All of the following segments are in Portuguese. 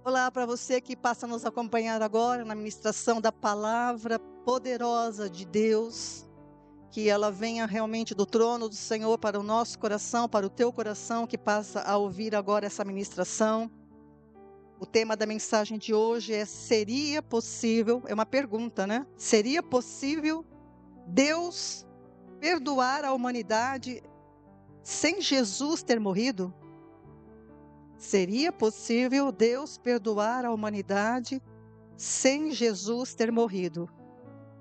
Olá para você que passa a nos acompanhar agora na ministração da palavra poderosa de Deus, que ela venha realmente do trono do Senhor para o nosso coração, para o teu coração que passa a ouvir agora essa ministração. O tema da mensagem de hoje é: seria possível, é uma pergunta, né? Seria possível Deus perdoar a humanidade sem Jesus ter morrido? Seria possível Deus perdoar a humanidade sem Jesus ter morrido?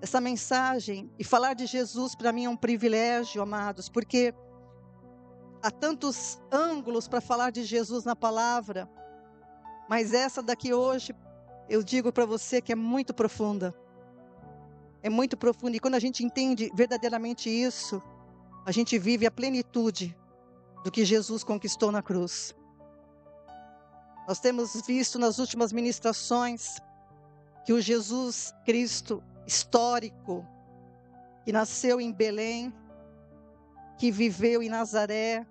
Essa mensagem e falar de Jesus para mim é um privilégio, amados, porque há tantos ângulos para falar de Jesus na palavra, mas essa daqui hoje eu digo para você que é muito profunda. É muito profunda, e quando a gente entende verdadeiramente isso, a gente vive a plenitude do que Jesus conquistou na cruz. Nós temos visto nas últimas ministrações que o Jesus Cristo histórico, que nasceu em Belém, que viveu em Nazaré,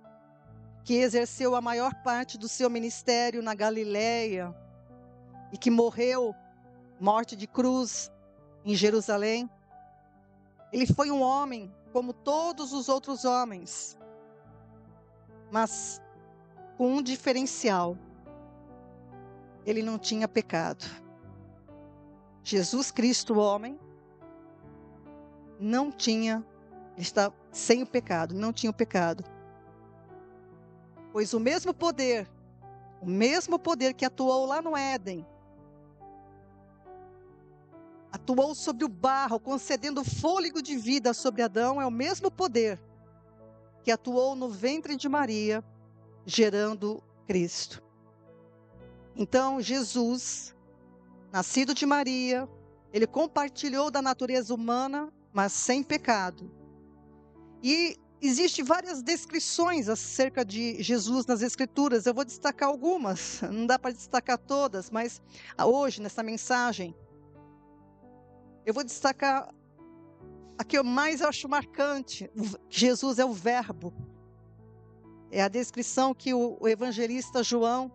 que exerceu a maior parte do seu ministério na Galileia e que morreu, morte de cruz, em Jerusalém. Ele foi um homem como todos os outros homens, mas com um diferencial: ele não tinha pecado. Jesus Cristo, homem, não tinha, ele está sem o pecado, não tinha o pecado. Pois o mesmo poder que atuou lá no Éden, atuou sobre o barro, concedendo fôlego de vida sobre Adão, é o mesmo poder que atuou no ventre de Maria, gerando Cristo. Então, Jesus, nascido de Maria, ele compartilhou da natureza humana, mas sem pecado. E existem várias descrições acerca de Jesus nas Escrituras. Eu vou destacar algumas, não dá para destacar todas, mas hoje, nessa mensagem, eu vou destacar a que eu mais acho marcante. Jesus é o Verbo. É a descrição que o evangelista João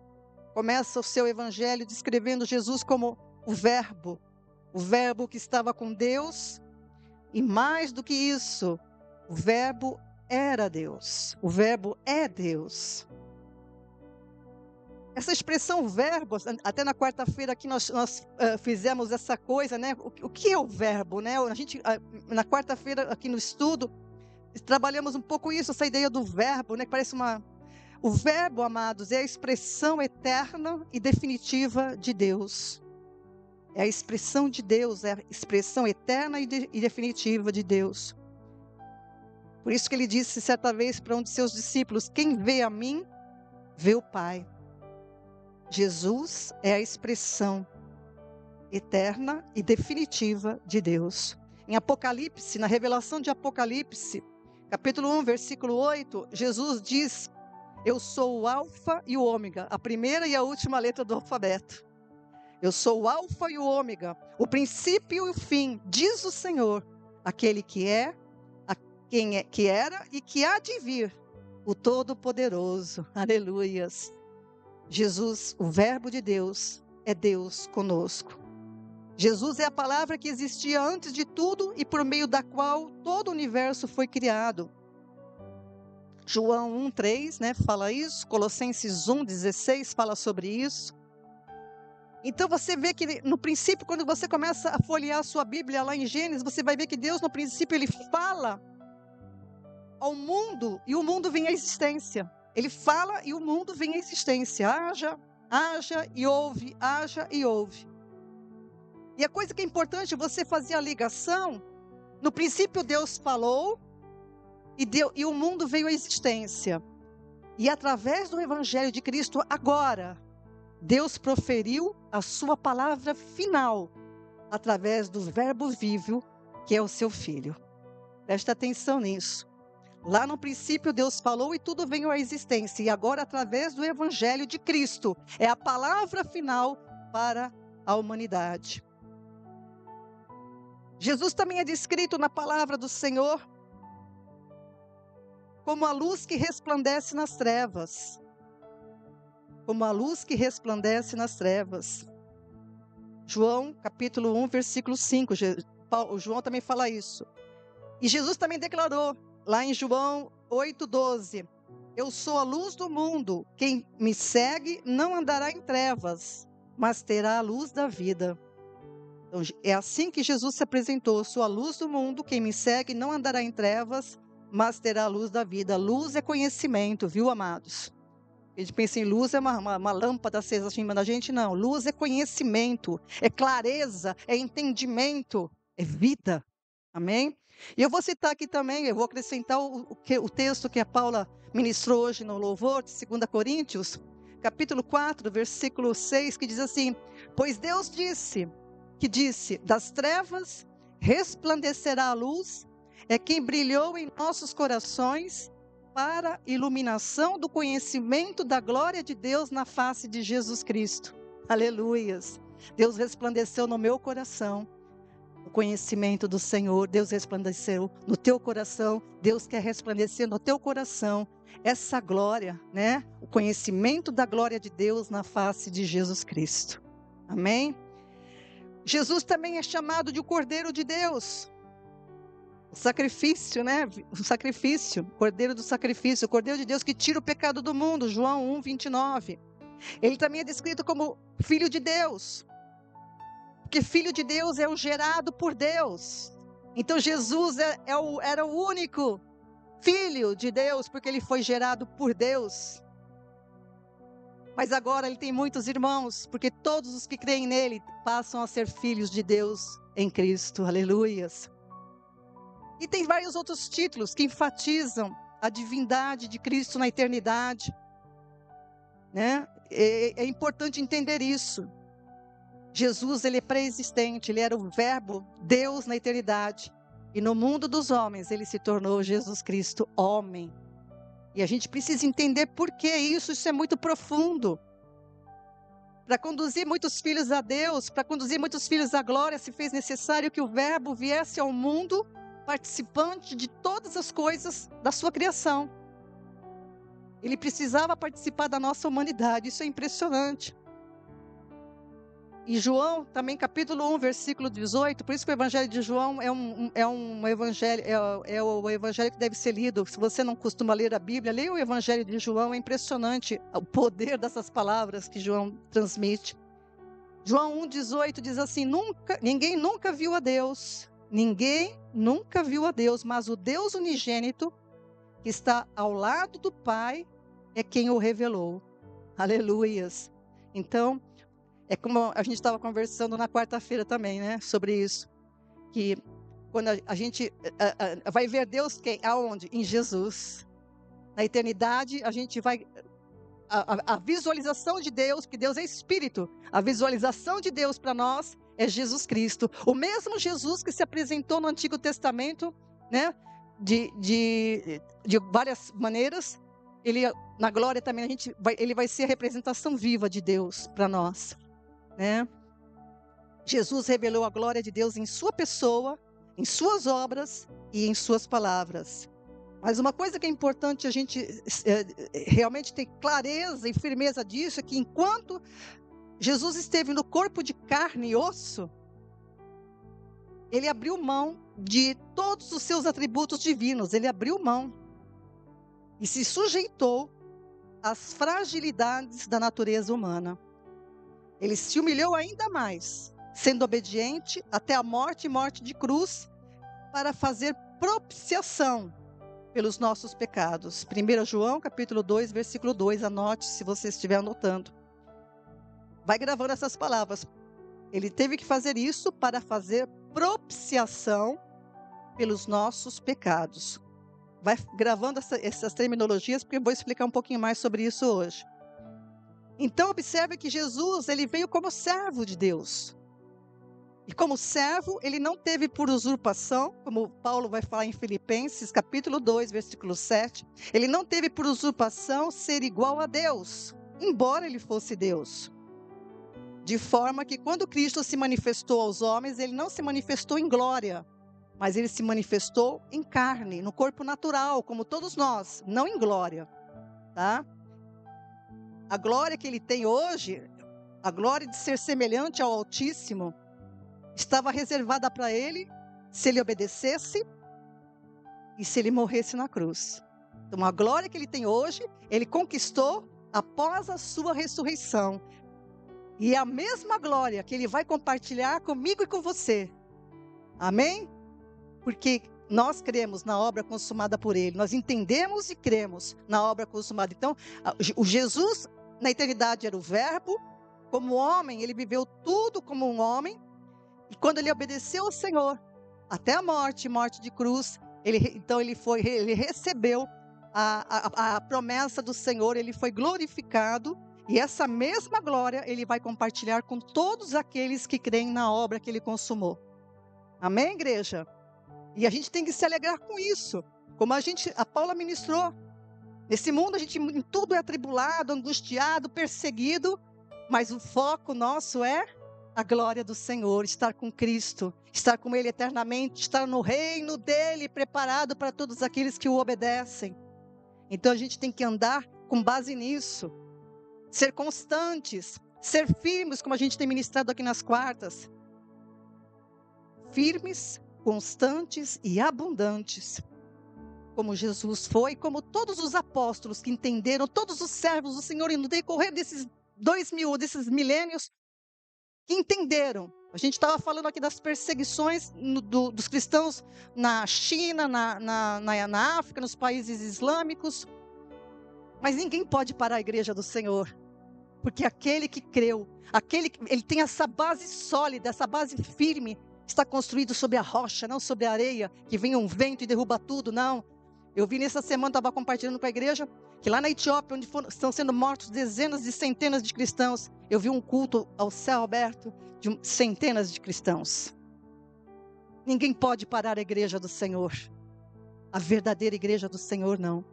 começa o seu evangelho descrevendo Jesus como o Verbo que estava com Deus, e mais do que isso, o Verbo era Deus, o Verbo é Deus. Essa expressão verbo, até na quarta-feira aqui nós fizemos essa coisa, né? O que é o verbo, né? A gente, na quarta-feira aqui no estudo, trabalhamos um pouco isso, essa ideia do verbo, né? Que parece uma... O verbo, amados, é a expressão eterna e definitiva de Deus. É a expressão de Deus, é a expressão eterna e definitiva de Deus. Por isso que ele disse certa vez para um de seus discípulos: quem vê a mim, vê o Pai. Jesus é a expressão eterna e definitiva de Deus. Em Apocalipse, na revelação de Apocalipse, capítulo 1, versículo 8, Jesus diz: eu sou o alfa e o ômega, a primeira e a última letra do alfabeto. Eu sou o alfa e o ômega, o princípio e o fim, diz o Senhor, aquele que é, que era e que há de vir, o Todo-Poderoso. Aleluias. Jesus, o Verbo de Deus, é Deus conosco. Jesus é a palavra que existia antes de tudo e por meio da qual todo o universo foi criado. João 1,3, né, fala isso. Colossenses 1,16 fala sobre isso. Então você vê que no princípio, quando você começa a folhear a sua Bíblia lá em Gênesis, você vai ver que Deus no princípio ele fala ao mundo e o mundo vem à existência. Ele fala e o mundo vem à existência. Haja e ouve, haja e ouve. E a coisa que é importante, você fazer a ligação. No princípio Deus falou e o mundo veio à existência. E através do Evangelho de Cristo, agora, Deus proferiu a sua palavra final, através do Verbo vivo, que é o seu Filho. Presta atenção nisso. Lá no princípio Deus falou e tudo veio à existência. E agora, através do Evangelho de Cristo, é a palavra final para a humanidade. Jesus também é descrito na palavra do Senhor como a luz que resplandece nas trevas, como a luz que resplandece nas trevas. João, capítulo 1, versículo 5. João também fala isso. E Jesus também declarou, lá em João 8,12, eu sou a luz do mundo, quem me segue não andará em trevas, mas terá a luz da vida. Então, é assim que Jesus se apresentou, eu sou a luz do mundo, quem me segue não andará em trevas, mas terá a luz da vida. Luz é conhecimento, viu, amados? A gente pensa em luz, é uma lâmpada acesa acima da gente, não. Luz é conhecimento, é clareza, é entendimento, é vida. Amém? E eu vou citar aqui também, eu vou acrescentar o texto que a Paula ministrou hoje no louvor, de 2 Coríntios, capítulo 4, versículo 6, que diz assim, pois Deus disse, das trevas resplandecerá a luz, é quem brilhou em nossos corações para a iluminação do conhecimento da glória de Deus na face de Jesus Cristo. Aleluias! Deus resplandeceu no meu coração o conhecimento do Senhor, Deus resplandeceu no teu coração, Deus quer resplandecer no teu coração essa glória, né? O conhecimento da glória de Deus na face de Jesus Cristo. Amém? Jesus também é chamado de o Cordeiro de Deus. O sacrifício, né? O sacrifício, Cordeiro do sacrifício, o Cordeiro de Deus que tira o pecado do mundo, João 1, 29. Ele também é descrito como Filho de Deus, porque Filho de Deus é o gerado por Deus. Então Jesus era o único Filho de Deus, porque ele foi gerado por Deus. Mas agora ele tem muitos irmãos, porque todos os que creem nele passam a ser filhos de Deus em Cristo. Aleluias. E tem vários outros títulos que enfatizam a divindade de Cristo na eternidade, né? É importante entender isso. Jesus, ele é pré-existente, ele era o verbo Deus na eternidade. E no mundo dos homens, ele se tornou Jesus Cristo, homem. E a gente precisa entender por que isso é muito profundo. Para conduzir muitos filhos a Deus, para conduzir muitos filhos à glória, se fez necessário que o verbo viesse ao mundo participante de todas as coisas da sua criação. Ele precisava participar da nossa humanidade, isso é impressionante. E João, também capítulo 1, versículo 18, por isso que o evangelho de João é um evangelho, é o evangelho que deve ser lido. Se você não costuma ler a Bíblia, leia o evangelho de João, é impressionante o poder dessas palavras que João transmite. João 1, 18 diz assim, ninguém nunca viu a Deus, mas o Deus unigênito, que está ao lado do Pai, é quem o revelou. Aleluias. Então, é como a gente estava conversando na quarta-feira também, né? Sobre isso. Que quando a gente vai ver Deus aonde? Em Jesus. Na eternidade, a gente vai... A visualização de Deus, que Deus é Espírito. A visualização de Deus para nós é Jesus Cristo. O mesmo Jesus que se apresentou no Antigo Testamento, né? De várias maneiras. Ele, na glória também, ele vai ser a representação viva de Deus para nós. Né? Jesus revelou a glória de Deus em sua pessoa, em suas obras e em suas palavras. Mas uma coisa que é importante a gente realmente ter clareza e firmeza disso é que enquanto Jesus esteve no corpo de carne e osso, ele abriu mão de todos os seus atributos divinos, ele abriu mão e se sujeitou às fragilidades da natureza humana. Ele se humilhou ainda mais, sendo obediente até a morte e morte de cruz, para fazer propiciação pelos nossos pecados. 1 João, capítulo 2, versículo 2, anote se você estiver anotando. Vai gravando essas palavras. Ele teve que fazer isso para fazer propiciação pelos nossos pecados. Vai gravando essas terminologias, porque eu vou explicar um pouquinho mais sobre isso hoje. Então, observe que Jesus, ele veio como servo de Deus. E como servo, ele não teve por usurpação, como Paulo vai falar em Filipenses, capítulo 2, versículo 7. Ele não teve por usurpação ser igual a Deus, embora ele fosse Deus. De forma que quando Cristo se manifestou aos homens, ele não se manifestou em glória, mas ele se manifestou em carne, no corpo natural, como todos nós, não em glória, tá? A glória que ele tem hoje, a glória de ser semelhante ao Altíssimo, estava reservada para ele se ele obedecesse e se ele morresse na cruz. Então, a glória que ele tem hoje, ele conquistou após a sua ressurreição. E é a mesma glória que ele vai compartilhar comigo e com você. Amém? Porque nós cremos na obra consumada por ele. Nós entendemos e cremos na obra consumada. Então, o Jesus, na eternidade, era o Verbo. Como homem, ele viveu tudo como um homem. E quando ele obedeceu ao Senhor, até a morte de cruz, ele recebeu a promessa do Senhor, ele foi glorificado. E essa mesma glória ele vai compartilhar com todos aqueles que creem na obra que ele consumou. Amém, igreja? E a gente tem que se alegrar com isso. Como a Paula ministrou. Nesse mundo a gente em tudo é atribulado, angustiado, perseguido. Mas o foco nosso é a glória do Senhor, estar com Cristo, estar com Ele eternamente, estar no reino dEle, preparado para todos aqueles que o obedecem. Então a gente tem que andar com base nisso. Ser constantes, ser firmes, como a gente tem ministrado aqui nas quartas. Firmes, constantes e abundantes. Como Jesus foi, como todos os apóstolos que entenderam, todos os servos do Senhor no decorrer desses 2000, desses milênios, que entenderam. A gente estava falando aqui das perseguições dos cristãos na China, na África, nos países islâmicos. Mas ninguém pode parar a igreja do Senhor. Porque aquele que creu, ele tem essa base sólida, essa base firme, está construído sobre a rocha, não sobre a areia, que vem um vento e derruba tudo, não. Eu vi nessa semana, estava compartilhando com a igreja, que lá na Etiópia, onde estão sendo mortos dezenas e centenas de cristãos, eu vi um culto ao céu aberto de centenas de cristãos. Ninguém pode parar a igreja do Senhor. A verdadeira igreja do Senhor, não.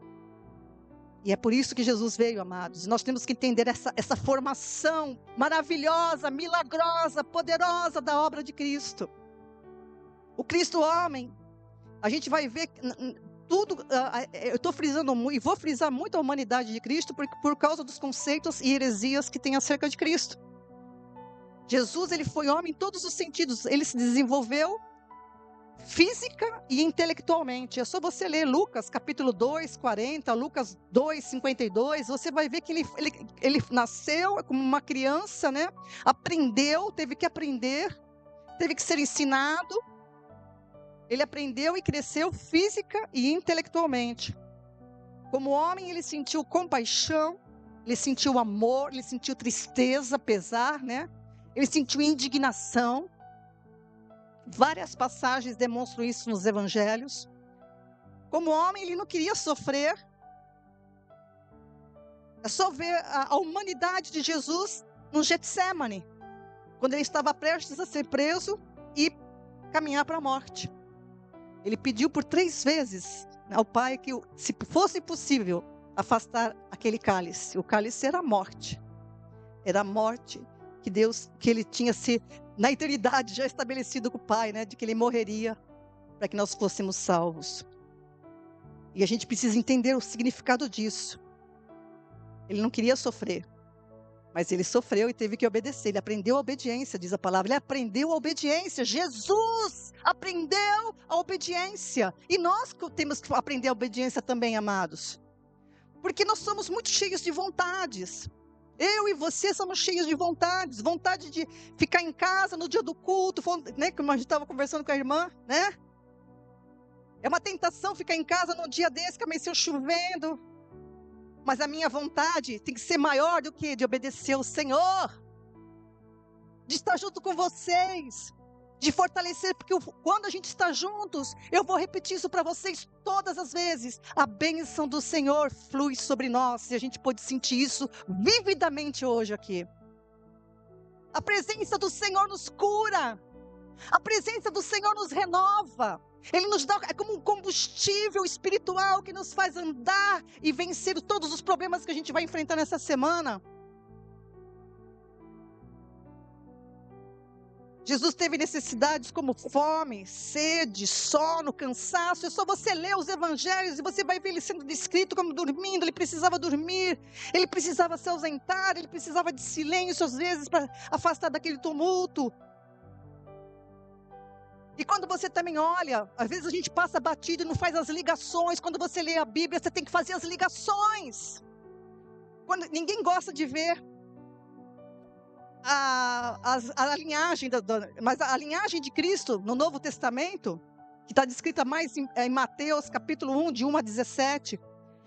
E é por isso que Jesus veio, amados. Nós temos que entender essa formação maravilhosa, milagrosa, poderosa da obra de Cristo. O Cristo homem, a gente vai ver tudo, eu estou frisando e vou frisar muito a humanidade de Cristo por causa dos conceitos e heresias que tem acerca de Cristo. Jesus, ele foi homem em todos os sentidos. Ele se desenvolveu física e intelectualmente. É só você ler Lucas capítulo 2, 40, Lucas 2, 52, você vai ver que ele nasceu como uma criança, né? Aprendeu, teve que aprender, teve que ser ensinado. Ele aprendeu e cresceu física e intelectualmente. Como homem, ele sentiu compaixão, ele sentiu amor, ele sentiu tristeza, pesar, né? Ele sentiu indignação. Várias passagens demonstram isso nos evangelhos. Como homem, ele não queria sofrer. É só ver a humanidade de Jesus no Getsemane, quando ele estava prestes a ser preso e caminhar para a morte. Ele pediu por 3 vezes ao Pai que, se fosse possível, afastar aquele cálice. O cálice era a morte. Era a morte que ele tinha na eternidade já estabelecido com o Pai, né? De que ele morreria para que nós fôssemos salvos. E a gente precisa entender o significado disso. Ele não queria sofrer, mas ele sofreu e teve que obedecer. Ele aprendeu a obediência, diz a palavra. Ele aprendeu a obediência. Jesus aprendeu a obediência. E nós temos que aprender a obediência também, amados. Porque nós somos muito cheios de vontades. Eu e você somos cheios de vontades. Vontade de ficar em casa no dia do culto, né? Como a gente estava conversando com a irmã, né? É uma tentação ficar em casa num dia desse que amanheceu chovendo. Mas a minha vontade tem que ser maior do que de obedecer ao Senhor. De estar junto com vocês. De fortalecer, porque quando a gente está juntos, eu vou repetir isso para vocês todas as vezes. A bênção do Senhor flui sobre nós. E a gente pode sentir isso vividamente hoje aqui. A presença do Senhor nos cura. A presença do Senhor nos renova. Ele nos dá, é como um combustível espiritual que nos faz andar e vencer todos os problemas que a gente vai enfrentar nessa semana. Jesus teve necessidades como fome, sede, sono, cansaço. É só você ler os evangelhos e você vai ver ele sendo descrito como dormindo. Ele precisava dormir, ele precisava se ausentar, ele precisava de silêncio às vezes para afastar daquele tumulto. E quando você também olha, às vezes a gente passa batido e não faz as ligações. Quando você lê a Bíblia, você tem que fazer as ligações. Ninguém gosta de ver a linhagem, mas a linhagem de Cristo no Novo Testamento, que está descrita mais em Mateus capítulo 1, de 1 a 17,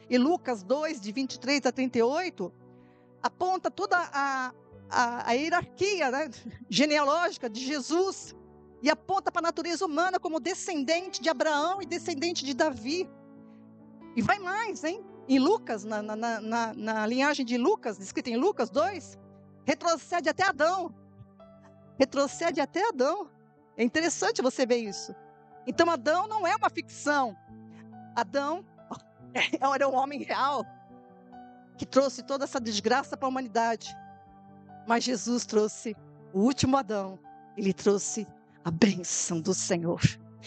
e Lucas 2, de 23 a 38, aponta toda a hierarquia, né, genealógica de Jesus, e aponta para a natureza humana como descendente de Abraão e descendente de Davi. E vai mais, hein? Em Lucas, na linhagem de Lucas, descrita em Lucas 2, retrocede até Adão. Retrocede até Adão. É interessante você ver isso. Então Adão não é uma ficção. Adão era um homem real que trouxe toda essa desgraça para a humanidade. Mas Jesus trouxe o último Adão. Ele trouxe a bênção do Senhor.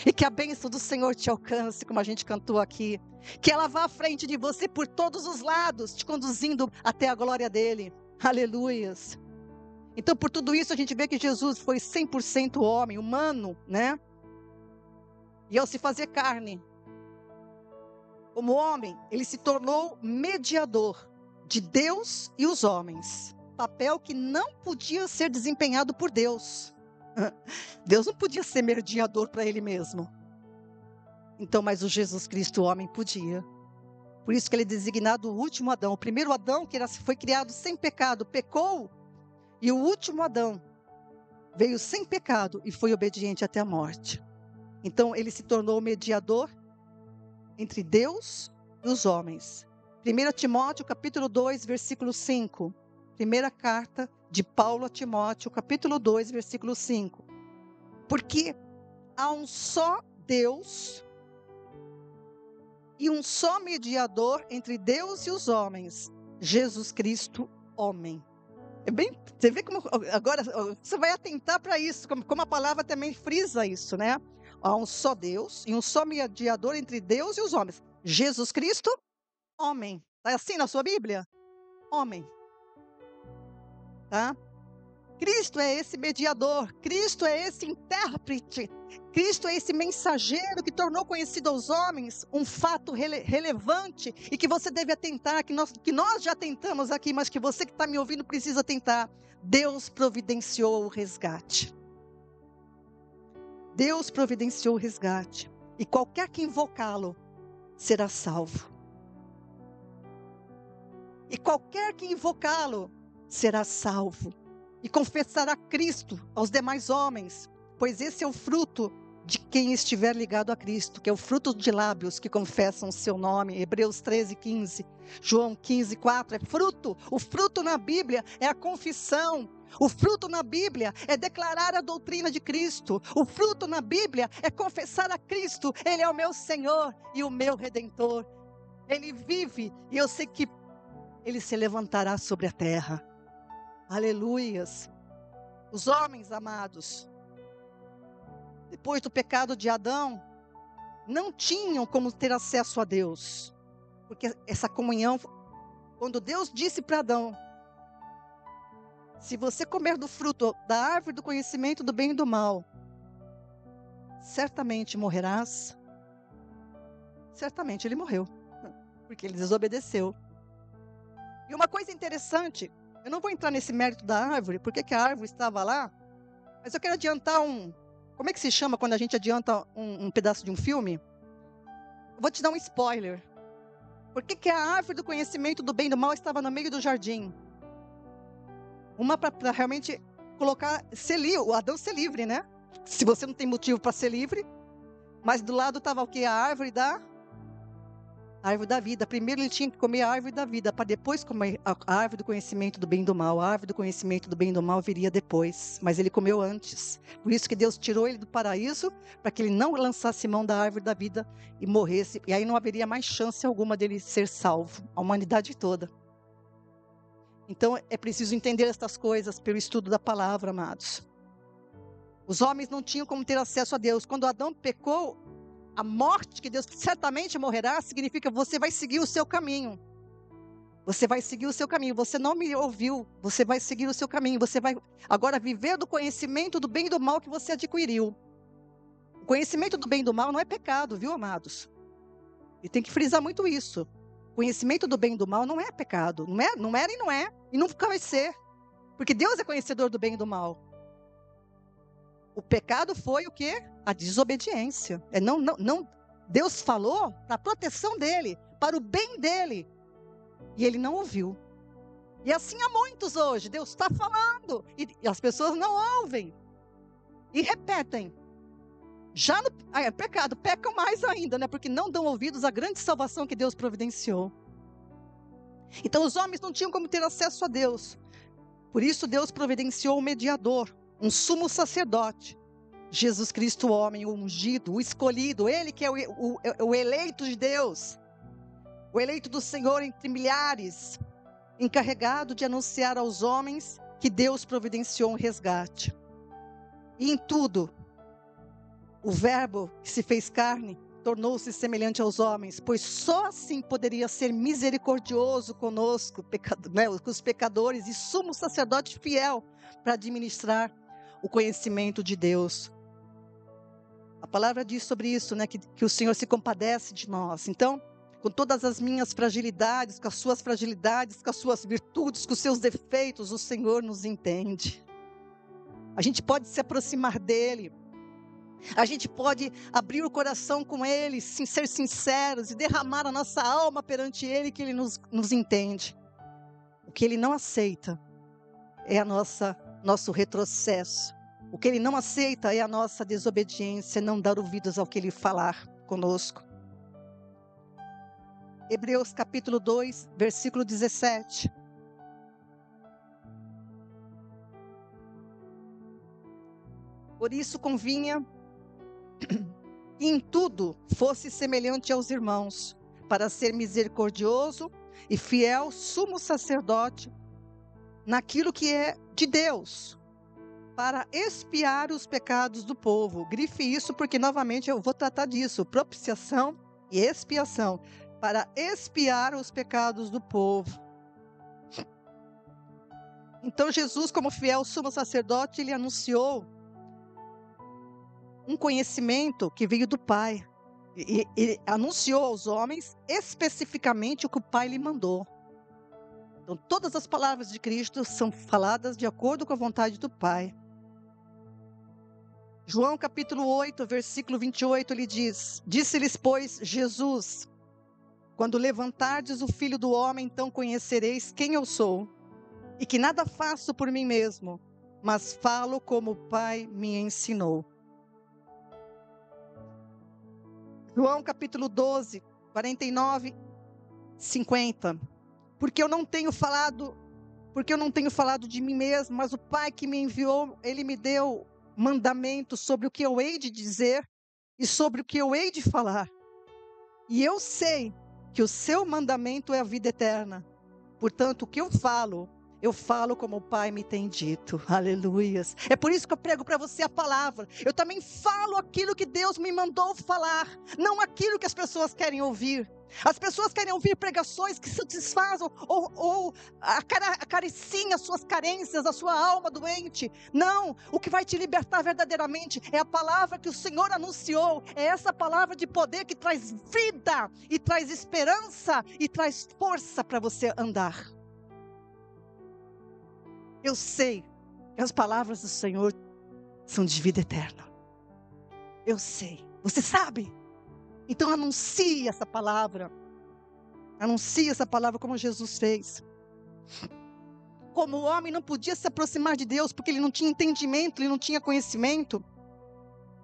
E que a bênção do Senhor te alcance, como a gente cantou aqui. Que ela vá à frente de você por todos os lados, te conduzindo até a glória dele. Aleluias. Então, por tudo isso, a gente vê que Jesus foi 100% homem, humano, né? E ao se fazer carne, como homem, ele se tornou mediador de Deus e os homens. Papel que não podia ser desempenhado por Deus. Deus não podia ser mediador para ele mesmo. Então, mas o Jesus Cristo, homem, podia. Por isso que ele é designado o último Adão. O primeiro Adão, que foi criado sem pecado, pecou. E o último Adão veio sem pecado e foi obediente até a morte. Então, ele se tornou o mediador entre Deus e os homens. 1 Timóteo, capítulo 2, versículo 5. Primeira carta de Paulo a Timóteo, capítulo 2, versículo 5. Porque há um só Deus e um só mediador entre Deus e os homens, Jesus Cristo, homem. Você vê como agora você vai atentar para isso, como a palavra também frisa isso, né? Há um só Deus e um só mediador entre Deus e os homens, Jesus Cristo, homem. Está assim na sua Bíblia? Homem. Tá? Cristo é esse mediador, Cristo é esse intérprete, Cristo é esse mensageiro que tornou conhecido aos homens um fato relevante e que você deve atentar, que nós já tentamos aqui, mas que você que está me ouvindo precisa tentar. Deus providenciou o resgate. Deus providenciou o resgate. E qualquer que invocá-lo será salvo. E qualquer que invocá-lo será salvo. E confessará Cristo aos demais homens, pois esse é o fruto de quem estiver ligado a Cristo, que é o fruto de lábios que confessam o seu nome. Hebreus 13, 15, João 15, 4, é fruto. O fruto na Bíblia é a confissão. O fruto na Bíblia é declarar a doutrina de Cristo. O fruto na Bíblia é confessar a Cristo. Ele é o meu Senhor e o meu Redentor. Ele vive e eu sei que Ele se levantará sobre a terra. Aleluias. Os homens amados, depois do pecado de Adão, não tinham como ter acesso a Deus. Porque essa comunhão, quando Deus disse para Adão, se você comer do fruto da árvore do conhecimento do bem e do mal, certamente morrerás. Certamente ele morreu, porque ele desobedeceu. E uma coisa interessante, eu não vou entrar nesse mérito da árvore, porque que a árvore estava lá, mas eu quero adiantar como é que se chama quando a gente adianta um pedaço de um filme? Eu vou te dar um spoiler. Por que a árvore do conhecimento do bem e do mal estava no meio do jardim? Uma para realmente colocar, o Adão ser livre, né? Se você não tem motivo para ser livre. Mas do lado estava o quê? A árvore da vida. Primeiro ele tinha que comer a árvore da vida, para depois comer a árvore do conhecimento do bem e do mal. A árvore do conhecimento do bem e do mal viria depois, mas ele comeu antes. Por isso que Deus tirou ele do paraíso, para que ele não lançasse mão da árvore da vida e morresse. E aí não haveria mais chance alguma dele ser salvo, a humanidade toda. Então é preciso entender estas coisas pelo estudo da palavra, amados. Os homens não tinham como ter acesso a Deus. Quando Adão pecou, a morte que Deus certamente morrerá significa que você vai seguir o seu caminho. Você vai seguir o seu caminho. Você não me ouviu. Você vai seguir o seu caminho. Você vai agora viver do conhecimento do bem e do mal que você adquiriu. O conhecimento do bem e do mal não é pecado, viu, amados? E tem que frisar muito isso. O conhecimento do bem e do mal não é pecado. Não era e não é. E nunca vai ser. Porque Deus é conhecedor do bem e do mal. O pecado foi o quê? A desobediência. Deus falou para a proteção dele, para o bem dele. E ele não ouviu. E assim há muitos hoje. Deus está falando. E as pessoas não ouvem. E repetem. Já no pecado, pecam mais ainda, né? Porque não dão ouvidos à grande salvação que Deus providenciou. Então os homens não tinham como ter acesso a Deus. Por isso Deus providenciou um mediador, um sumo sacerdote. Jesus Cristo, o homem, o ungido, o escolhido, ele que é o eleito de Deus. O eleito do Senhor entre milhares, encarregado de anunciar aos homens que Deus providenciou um resgate. E em tudo, o Verbo que se fez carne tornou-se semelhante aos homens, pois só assim poderia ser misericordioso conosco, com os pecadores, e sumo sacerdote fiel para administrar o conhecimento de Deus. A palavra diz sobre isso, né, que o Senhor se compadece de nós. Então, com todas as minhas fragilidades, com as suas fragilidades, com as suas virtudes, com os seus defeitos, o Senhor nos entende. A gente pode se aproximar dele. A gente pode abrir o coração com Ele, ser sinceros e derramar a nossa alma perante Ele, que Ele nos entende. O que Ele não aceita é nosso retrocesso. O que Ele não aceita é a nossa desobediência, não dar ouvidos ao que Ele falar conosco. Hebreus capítulo 2, versículo 17. Por isso convinha que em tudo fosse semelhante aos irmãos, para ser misericordioso e fiel sumo sacerdote naquilo que é de Deus, para expiar os pecados do povo. Grife isso, porque novamente eu vou tratar disso, propiciação e expiação, para expiar os pecados do povo. Então Jesus, como fiel sumo sacerdote, ele anunciou um conhecimento que veio do Pai. Ele anunciou aos homens especificamente o que o Pai lhe mandou. Então, todas as palavras de Cristo são faladas de acordo com a vontade do Pai. João capítulo 8, versículo 28, ele diz: Disse-lhes, pois, Jesus: Quando levantardes o Filho do Homem, então conhecereis quem eu sou, e que nada faço por mim mesmo, mas falo como o Pai me ensinou. João capítulo 12, 49, 50. Porque eu não tenho falado de mim mesmo, mas o Pai que me enviou, ele me deu mandamentos sobre o que eu hei de dizer e sobre o que eu hei de falar. E eu sei que o seu mandamento é a vida eterna. Portanto, o que eu falo como o Pai me tem dito. Aleluias. É por isso que eu prego para você a palavra. Eu também falo aquilo que Deus me mandou falar, não aquilo que as pessoas querem ouvir. As pessoas querem ouvir pregações que satisfazem ou acariciem as suas carências, a sua alma doente. Não, o que vai te libertar verdadeiramente é a palavra que o Senhor anunciou. É essa palavra de poder que traz vida e traz esperança e traz força para você andar. Eu sei que as palavras do Senhor são de vida eterna. Eu sei. Você sabe? Então anuncie essa palavra. Anuncie essa palavra como Jesus fez. Como o homem não podia se aproximar de Deus porque ele não tinha entendimento, ele não tinha conhecimento.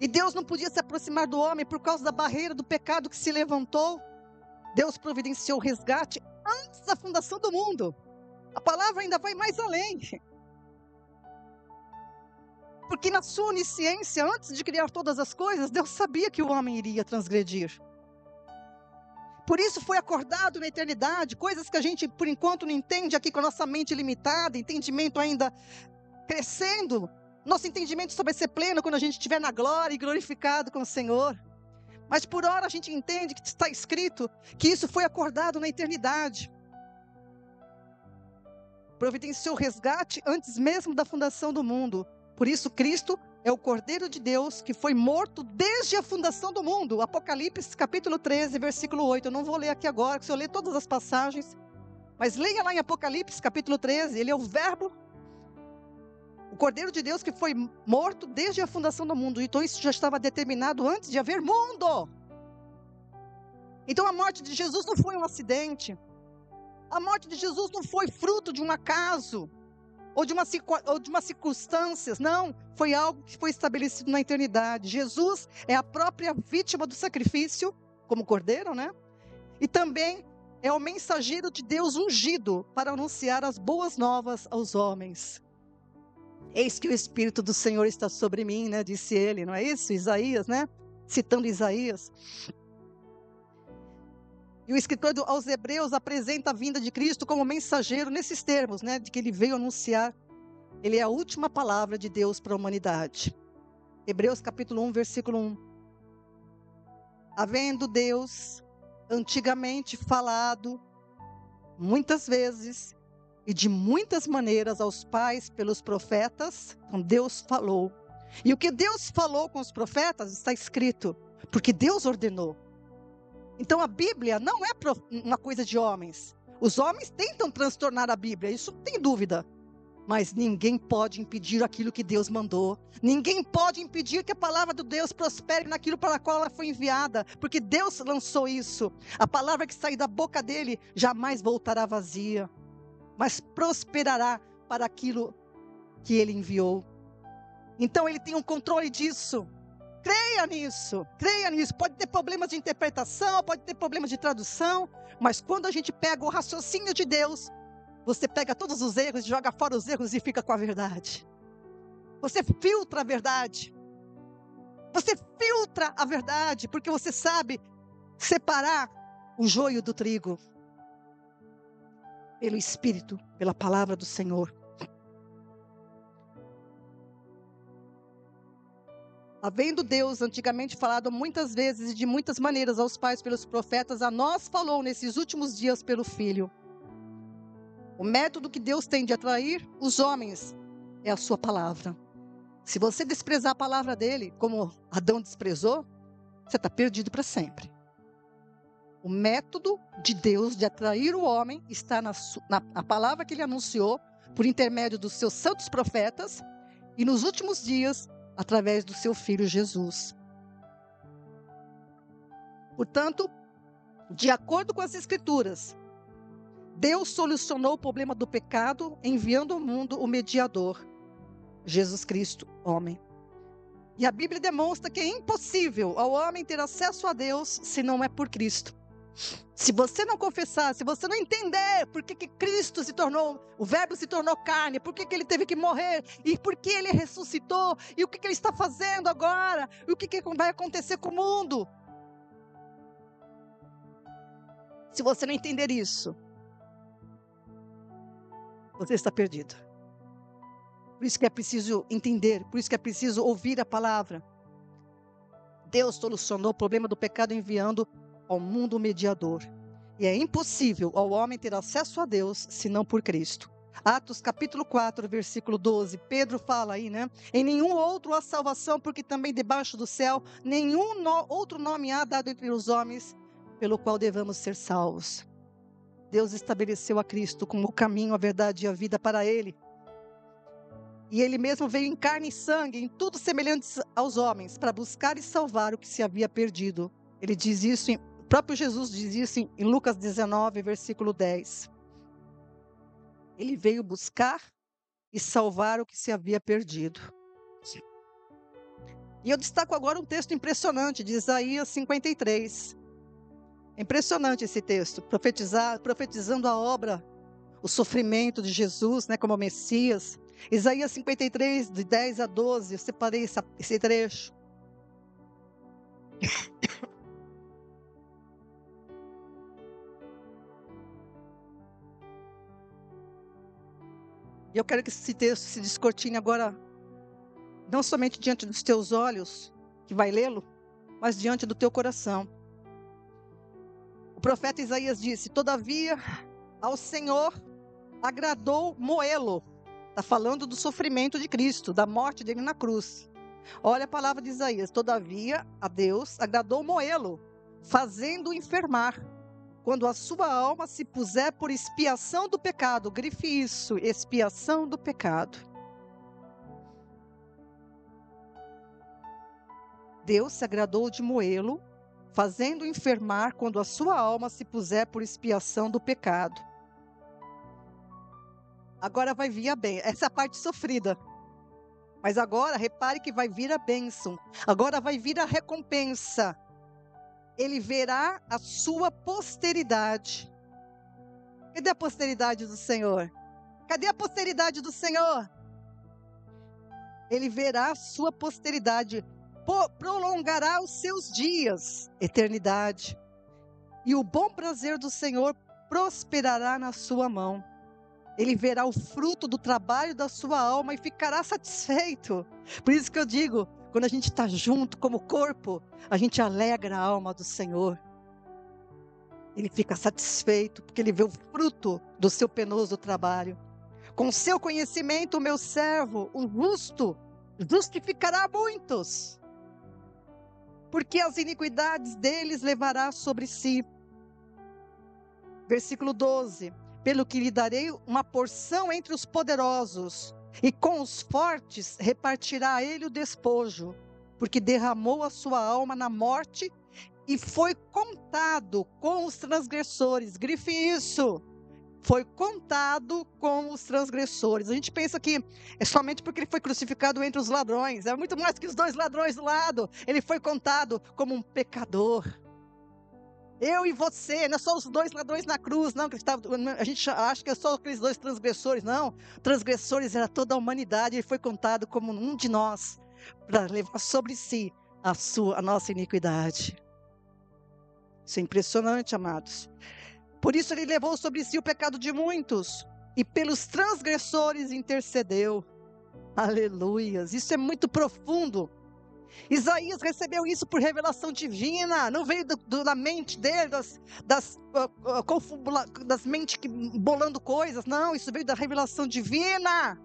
E Deus não podia se aproximar do homem por causa da barreira do pecado que se levantou. Deus providenciou o resgate antes da fundação do mundo. A palavra ainda vai mais além. Porque na sua onisciência, antes de criar todas as coisas, Deus sabia que o homem iria transgredir. Por isso foi acordado na eternidade, coisas que a gente, por enquanto, não entende aqui com a nossa mente limitada, entendimento ainda crescendo. Nosso entendimento só vai ser pleno quando a gente estiver na glória e glorificado com o Senhor. Mas por hora a gente entende que está escrito que isso foi acordado na eternidade. Providenciou resgate antes mesmo da fundação do mundo. Por isso Cristo é o Cordeiro de Deus que foi morto desde a fundação do mundo. Apocalipse capítulo 13, versículo 8. Eu não vou ler aqui agora, se eu ler todas as passagens. Mas leia lá em Apocalipse capítulo 13, ele é o verbo, o Cordeiro de Deus que foi morto desde a fundação do mundo. Então isso já estava determinado antes de haver mundo. Então a morte de Jesus não foi um acidente. A morte de Jesus não foi fruto de um acaso, ou de uma circunstâncias, não. Foi algo que foi estabelecido na eternidade. Jesus é a própria vítima do sacrifício, como cordeiro, né? E também é o mensageiro de Deus ungido para anunciar as boas novas aos homens. Eis que o Espírito do Senhor está sobre mim, né? Disse ele, não é isso? Isaías, né? Citando Isaías. E o escritor aos Hebreus apresenta a vinda de Cristo como mensageiro nesses termos, né? De que ele veio anunciar. Ele é a última palavra de Deus para a humanidade. Hebreus capítulo 1, versículo 1. Havendo Deus antigamente falado, muitas vezes e de muitas maneiras aos pais pelos profetas, então Deus falou. E o que Deus falou com os profetas está escrito, porque Deus ordenou. Então a Bíblia não é uma coisa de homens. Os homens tentam transtornar a Bíblia, isso não tem dúvida. Mas ninguém pode impedir aquilo que Deus mandou. Ninguém pode impedir que a palavra de Deus prospere naquilo para a qual ela foi enviada. Porque Deus lançou isso. A palavra que sair da boca dele jamais voltará vazia, mas prosperará para aquilo que ele enviou. Então ele tem um controle disso. Creia nisso, creia nisso. Pode ter problemas de interpretação, pode ter problemas de tradução, mas quando a gente pega o raciocínio de Deus, você pega todos os erros, joga fora os erros e fica com a verdade. Você filtra a verdade. Você filtra a verdade, porque você sabe separar o joio do trigo. Pelo Espírito, pela palavra do Senhor. Havendo Deus antigamente falado muitas vezes e de muitas maneiras aos pais pelos profetas, a nós falou nesses últimos dias pelo Filho. O método que Deus tem de atrair os homens é a sua palavra. Se você desprezar a palavra dele, como Adão desprezou, você está perdido para sempre. O método de Deus de atrair o homem está na palavra que ele anunciou por intermédio dos seus santos profetas e nos últimos dias, através do seu Filho Jesus. Portanto, de acordo com as Escrituras, Deus solucionou o problema do pecado enviando ao mundo o mediador, Jesus Cristo, homem. E a Bíblia demonstra que é impossível ao homem ter acesso a Deus se não é por Cristo. Se você não confessar, se você não entender por que Cristo se tornou, o verbo se tornou carne, por que ele teve que morrer, e por que ele ressuscitou, e o que ele está fazendo agora, e o que vai acontecer com o mundo. Se você não entender isso, você está perdido. Por isso que é preciso entender, por isso que é preciso ouvir a palavra. Deus solucionou o problema do pecado enviando ao mundo o mediador. E é impossível ao homem ter acesso a Deus, senão por Cristo. Atos capítulo 4, versículo 12. Pedro fala aí, né? Em nenhum outro há salvação, porque também debaixo do céu, nenhum outro nome há dado entre os homens, pelo qual devamos ser salvos. Deus estabeleceu a Cristo como o caminho, a verdade e a vida para ele. E ele mesmo veio em carne e sangue, em tudo semelhantes aos homens, para buscar e salvar o que se havia perdido. Ele diz isso, o próprio Jesus diz isso em Lucas 19, versículo 10. Ele veio buscar e salvar o que se havia perdido. E eu destaco agora um texto impressionante de Isaías 53. É impressionante esse texto, profetizando a obra, o sofrimento de Jesus, né, como Messias. Isaías 53, de 10 a 12, eu separei esse trecho. E eu quero que esse texto se descortine agora não somente diante dos teus olhos, que vai lê-lo, mas diante do teu coração. O profeta Isaías disse: todavia, ao Senhor agradou moê-lo. Está falando do sofrimento de Cristo, da morte dele na cruz. Olha a palavra de Isaías: todavia, a Deus agradou moê-lo, fazendo-o enfermar, quando a sua alma se puser por expiação do pecado. Grife isso: expiação do pecado. Deus se agradou de moê-lo, fazendo-o enfermar, quando a sua alma se puser por expiação do pecado. Agora vai vir a bênção. Essa é a parte sofrida. Mas agora, repare que vai vir a bênção. Agora vai vir a recompensa. Ele verá a sua posteridade. Cadê a posteridade do Senhor? Cadê a posteridade do Senhor? Ele verá a sua posteridade. Prolongará os seus dias, eternidade. E o bom prazer do Senhor prosperará na sua mão. Ele verá o fruto do trabalho da sua alma e ficará satisfeito. Por isso que eu digo, quando a gente está junto como corpo, a gente alegra a alma do Senhor. Ele fica satisfeito, porque ele vê o fruto do seu penoso trabalho. Com seu conhecimento, o meu servo, o justo, justificará muitos, porque as iniquidades deles levará sobre si. Versículo 12. Pelo que lhe darei uma porção entre os poderosos, e com os fortes repartirá ele o despojo, porque derramou a sua alma na morte e foi contado com os transgressores. Grife isso: foi contado com os transgressores. A gente pensa que é somente porque ele foi crucificado entre os ladrões. É muito mais que os dois ladrões do lado. Ele foi contado como um pecador. Eu e você, não são os dois ladrões na cruz, não, a gente acha que é só aqueles dois transgressores, não. Transgressores era toda a humanidade. Ele foi contado como um de nós, para levar sobre si a nossa iniquidade. Isso é impressionante, amados. Por isso ele levou sobre si o pecado de muitos, e pelos transgressores intercedeu. Aleluias, isso é muito profundo. Isaías recebeu isso por revelação divina, não veio da mente dele, das mentes bolando coisas, não, isso veio da revelação divina.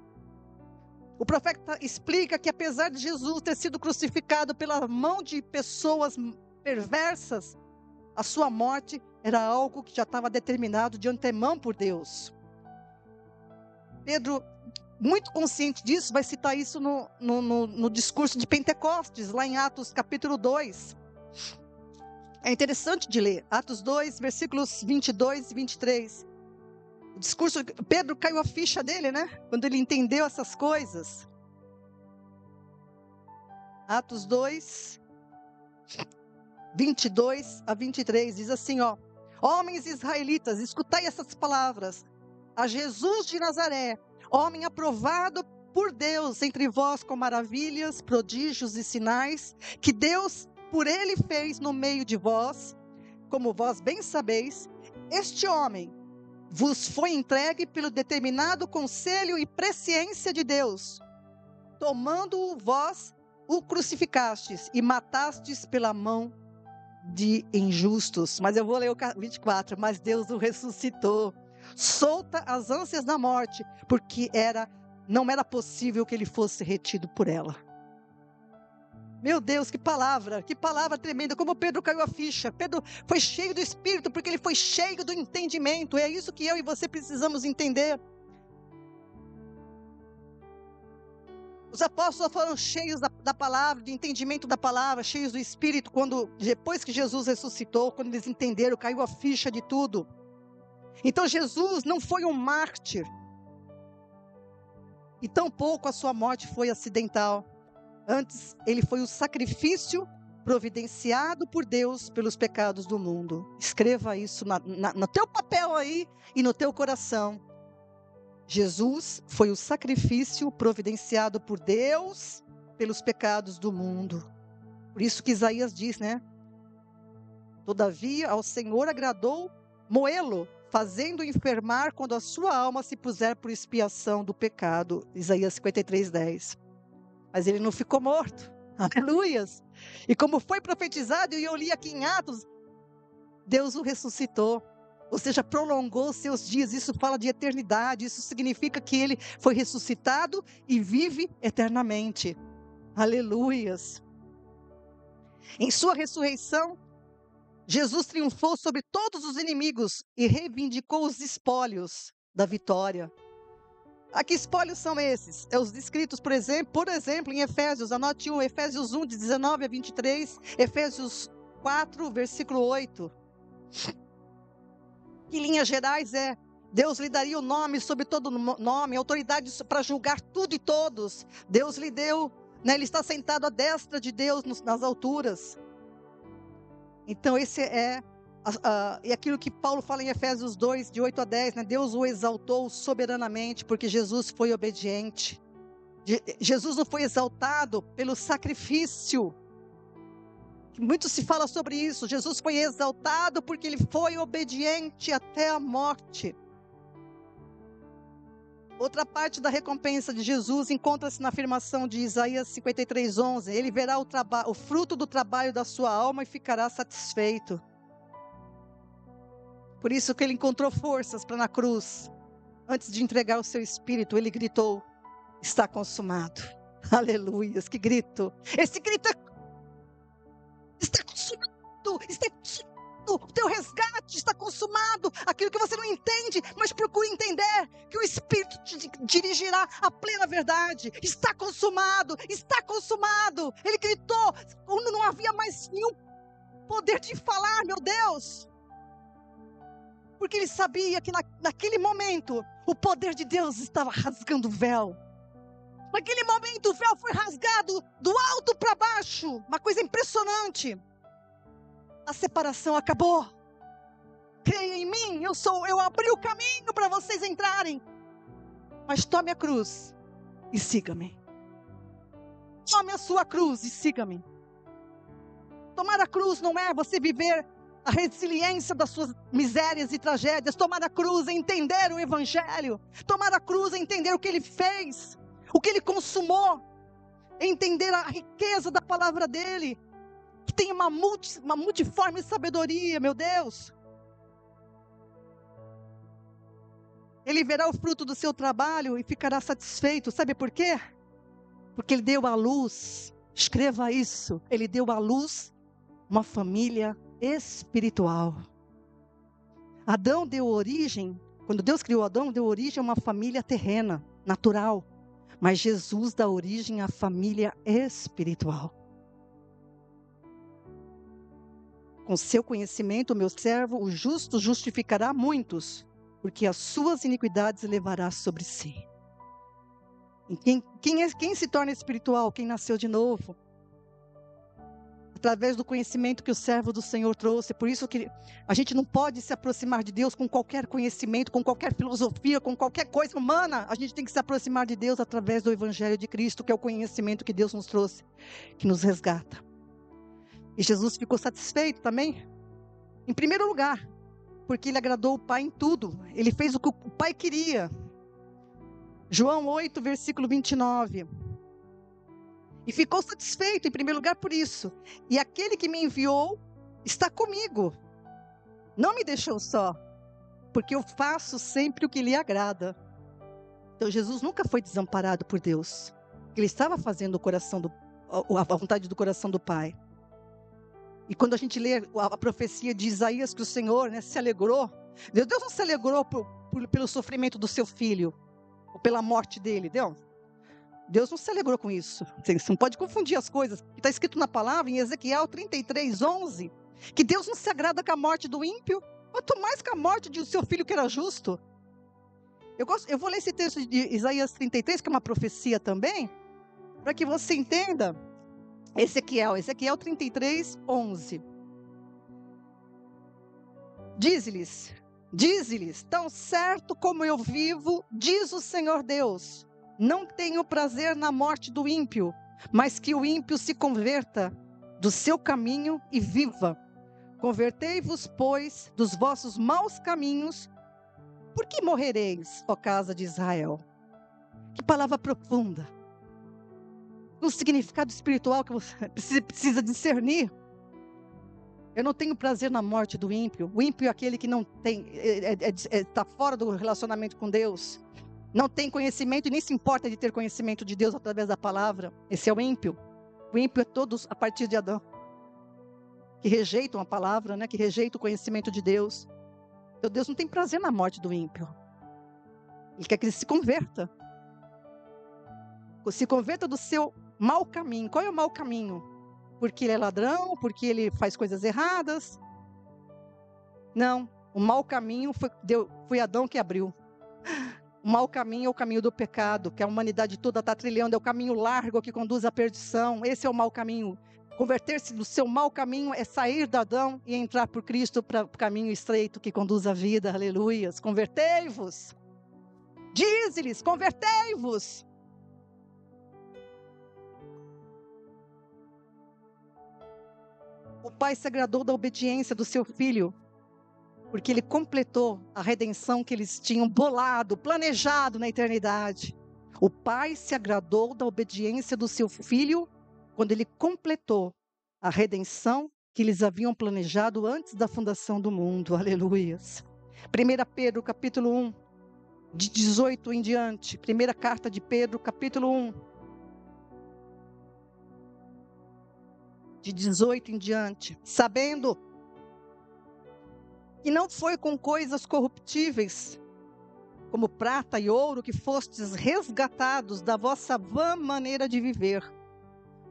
O profeta explica que apesar de Jesus ter sido crucificado pela mão de pessoas perversas, a sua morte era algo que já estava determinado de antemão por Deus. Pedro, muito consciente disso, vai citar isso no discurso de Pentecostes, lá em Atos capítulo 2. É interessante de ler, Atos 2, versículos 22 e 23. O discurso, Pedro caiu a ficha dele, né? Quando ele entendeu essas coisas. Atos 2, 22 a 23, diz assim, ó: homens israelitas, escutai essas palavras. A Jesus de Nazaré, homem aprovado por Deus entre vós com maravilhas, prodígios e sinais, que Deus por ele fez no meio de vós, como vós bem sabeis. Este homem vos foi entregue pelo determinado conselho e presciência de Deus. Tomando-o vós, o crucificastes e matastes pela mão de injustos. Mas eu vou ler o 24. Mas Deus o ressuscitou, solta as ânsias da morte, porque não era possível que ele fosse retido por ela. Meu Deus, que palavra tremenda, como Pedro caiu a ficha. Pedro foi cheio do Espírito, porque ele foi cheio do entendimento. É isso que eu e você precisamos entender. Os apóstolos foram cheios da palavra, de entendimento da palavra, cheios do Espírito, depois que Jesus ressuscitou, quando eles entenderam, caiu a ficha de tudo. Então Jesus não foi um mártir, e tampouco a sua morte foi acidental. Antes, ele foi o sacrifício providenciado por Deus pelos pecados do mundo. Escreva isso no teu papel aí e no teu coração. Jesus foi o sacrifício providenciado por Deus pelos pecados do mundo. Por isso que Isaías diz, né? Todavia, ao Senhor agradou moê-lo, fazendo enfermar quando a sua alma se puser por expiação do pecado. Isaías 53:10. Mas ele não ficou morto. Aleluias. E como foi profetizado, e eu li aqui em Atos, Deus o ressuscitou. Ou seja, prolongou seus dias. Isso fala de eternidade. Isso significa que ele foi ressuscitado e vive eternamente. Aleluias. Em sua ressurreição, Jesus triunfou sobre todos os inimigos e reivindicou os espólios da vitória. A que espólios são esses? É os descritos, por exemplo, em Efésios. Anote Efésios 1, de 19 a 23, Efésios 4, versículo 8. Em linhas gerais Deus lhe daria o nome sobre todo nome, autoridade para julgar tudo e todos. Deus lhe deu, ele está sentado à destra de Deus nas alturas. Então esse é aquilo que Paulo fala em Efésios 2, de 8 a 10, Deus o exaltou soberanamente, porque Jesus foi obediente. Jesus não foi exaltado pelo sacrifício. Muito se fala sobre isso. Jesus foi exaltado porque ele foi obediente até a morte. Outra parte da recompensa de Jesus encontra-se na afirmação de Isaías 53, 11. Ele verá o fruto do trabalho da sua alma e ficará satisfeito. Por isso que ele encontrou forças para na cruz, antes de entregar o seu espírito, ele gritou: está consumado. Aleluias, que grito! Esse grito está consumado, está consumado. O teu resgate está consumado. Aquilo que você não entende, mas procure entender que o Espírito te dirigirá à plena verdade. Está consumado, está consumado. Ele gritou quando não havia mais nenhum poder de falar, meu Deus. Porque ele sabia que naquele momento o poder de Deus estava rasgando o véu. Naquele momento o véu foi rasgado do alto para baixo. Uma coisa impressionante. A separação acabou. Creia em mim, eu abri o caminho para vocês entrarem. Mas tome a cruz e siga-me. Tome a sua cruz e siga-me. Tomar a cruz não é você viver a resiliência das suas misérias e tragédias. Tomar a cruz é entender o Evangelho. Tomar a cruz é entender o que Ele fez, o que Ele consumou. É entender a riqueza da palavra dEle, que tem uma multiforme sabedoria, meu Deus. Ele verá o fruto do seu trabalho e ficará satisfeito. Sabe por quê? Porque Ele deu à luz, escreva isso, Ele deu à luz uma família espiritual. Adão deu origem, quando Deus criou Adão, deu origem a uma família terrena, natural. Mas Jesus dá origem à família espiritual. Com seu conhecimento, meu servo, o justo justificará muitos, porque as suas iniquidades levará sobre si. E quem se torna espiritual? Quem nasceu de novo. Através do conhecimento que o servo do Senhor trouxe. Por isso que a gente não pode se aproximar de Deus com qualquer conhecimento, com qualquer filosofia, com qualquer coisa humana. A gente tem que se aproximar de Deus através do Evangelho de Cristo, que é o conhecimento que Deus nos trouxe, que nos resgata. E Jesus ficou satisfeito também, em primeiro lugar, porque Ele agradou o Pai em tudo. Ele fez o que o Pai queria. João 8, versículo 29. E ficou satisfeito, em primeiro lugar, por isso. E aquele que me enviou está comigo. Não me deixou só, porque eu faço sempre o que lhe agrada. Então Jesus nunca foi desamparado por Deus. Ele estava fazendo a vontade do coração do Pai. E quando a gente lê a profecia de Isaías, que o Senhor se alegrou, Deus não se alegrou pelo sofrimento do seu filho, ou pela morte dele, Deus não se alegrou com isso. Você não pode confundir as coisas. Está escrito na palavra, em Ezequiel 33, 11, que Deus não se agrada com a morte do ímpio, quanto mais com a morte de seu filho que era justo. Eu vou ler esse texto de Isaías 33, que é uma profecia também, para que você entenda. Ezequiel 33, 11. Dize-lhes, tão certo como eu vivo, diz o Senhor Deus, não tenho prazer na morte do ímpio, mas que o ímpio se converta do seu caminho e viva. Convertei-vos, pois, dos vossos maus caminhos, por que morrereis, ó casa de Israel? Que palavra profunda. um significado espiritual que você precisa discernir. Eu não tenho prazer na morte do ímpio. O ímpio é aquele que não tem, está fora do relacionamento com Deus. Não tem conhecimento e nem se importa de ter conhecimento de Deus através da palavra. Esse é o ímpio. O ímpio é todos a partir de Adão, que rejeitam a palavra, né? Que rejeitam o conhecimento de Deus. Então Deus não tem prazer na morte do ímpio. Ele quer que ele se converta. Se converta do seu mau caminho. Qual é o mau caminho? Porque ele é ladrão? Porque ele faz coisas erradas? Não. O mau caminho foi Adão que abriu. O mau caminho é o caminho do pecado, que a humanidade toda está trilhando. É o caminho largo que conduz à perdição. Esse é o mau caminho. Converter-se do seu mau caminho é sair de Adão e entrar por Cristo para o caminho estreito que conduz à vida. Aleluias. Convertei-vos. Diz-lhes, convertei-vos. O Pai se agradou da obediência do seu Filho, porque Ele completou a redenção que eles tinham bolado, planejado na eternidade. O Pai se agradou da obediência do seu Filho, quando Ele completou a redenção que eles haviam planejado antes da fundação do mundo. Aleluias. 1 Pedro, capítulo 1, de 18 em diante. Primeira carta de Pedro, capítulo 1. De 18 em diante, sabendo que não foi com coisas corruptíveis, como prata e ouro, que fostes resgatados da vossa vã maneira de viver.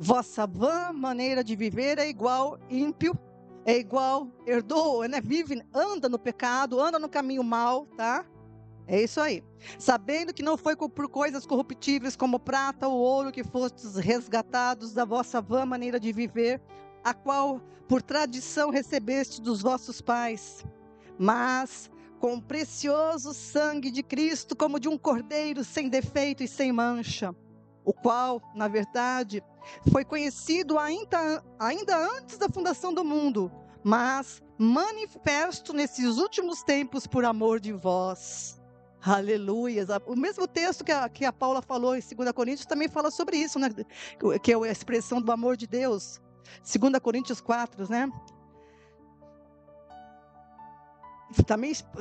Vossa vã maneira de viver é igual ímpio, é igual herdou, né? Vive, anda no pecado, anda no caminho mau, tá? É isso aí. Sabendo que não foi por coisas corruptíveis como prata ou ouro que fostes resgatados da vossa vã maneira de viver, a qual por tradição recebeste dos vossos pais, mas com o precioso sangue de Cristo, como de um cordeiro sem defeito e sem mancha, o qual, na verdade, foi conhecido ainda antes da fundação do mundo, mas manifesto nesses últimos tempos por amor de vós. Aleluia. O mesmo texto que a Paula falou em 2 Coríntios também fala sobre isso, né? Que é a expressão do amor de Deus. 2 Coríntios 4, né?